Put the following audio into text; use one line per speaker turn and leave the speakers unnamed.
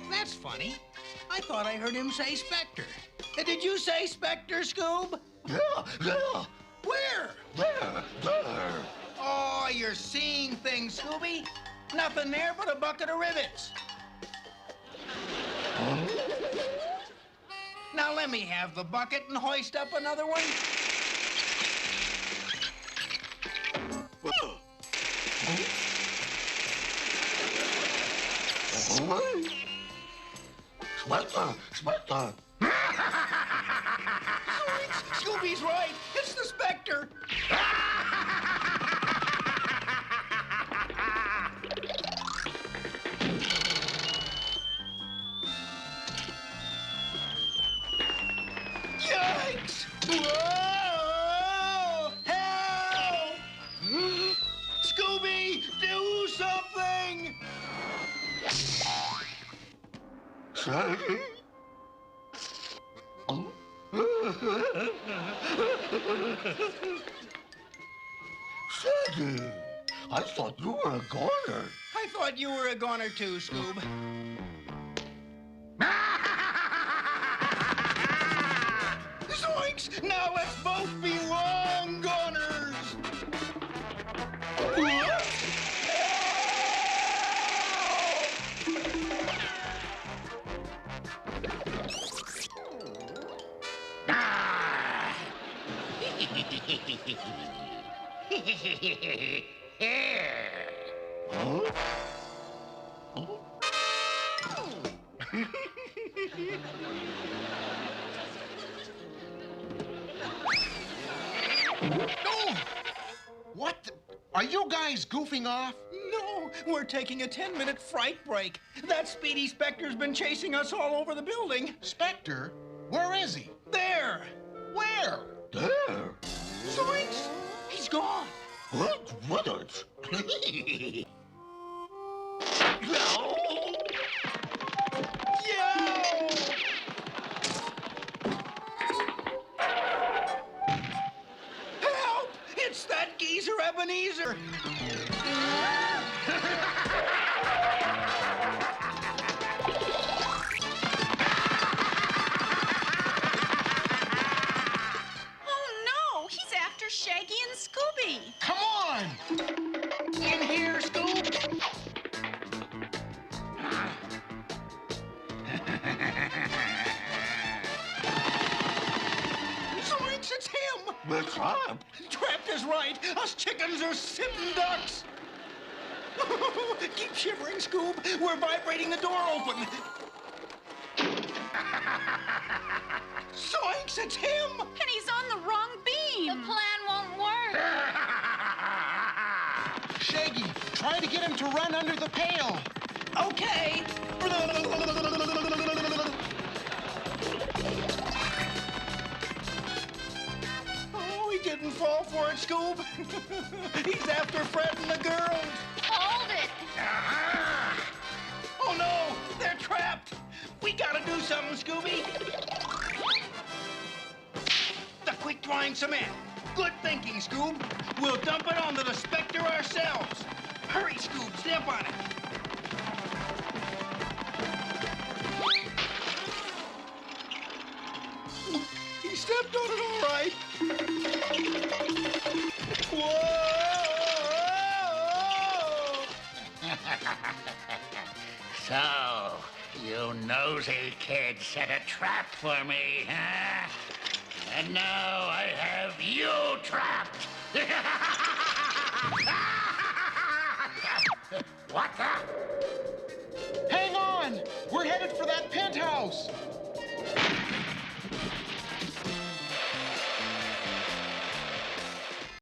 That's funny. I thought I heard him say Spectre. Did you say Spectre, Scoob?
Yeah.
Where?
There.
Oh, you're seeing things, Scooby. Nothing there but a bucket of rivets. Now let me have the bucket and hoist up another one.
Spectre.
Scooby's right. It's the Spectre. Yikes! Whoa! Help! Scooby, do something!
Shaggy? Shaggy, I thought you were a goner.
I thought you were a goner too, Scoob. Zoinks! Now let's both be wrong goners!
What? Are you guys goofing off?
No, we're taking a 10-minute fright break. That speedy Spectre's been chasing us all over the building.
Spectre? Where is he?
There!
Where?
There.
Zoinks! He's gone.
What rivets?
Yo! Help! It's that geezer Ebenezer!
Shaggy and Scooby.
Come on!
In here, Scoob! Zoinks, it's him!
We're trapped.
Trapped is right. Us chickens are sitting ducks. Keep shivering, Scoob. We're vibrating the door open. Zoinks, it's him!
And he's on the wrong beam. The plan won't work.
Shaggy, try to get him to run under the pail.
Okay. Oh, he didn't fall for it, Scoob. He's after Fred and the girls.
Hold it.
Oh, no, they're trapped. We gotta do something, Scooby. The quick-drying cement. Good thinking, Scoob. We'll dump it onto the Spectre ourselves. Hurry, Scoob, step on it. He stepped on it all right. Whoa!
So, you nosy kid set a trap for me, huh? And now I have you trapped. What the?
Hang on! We're headed for that penthouse.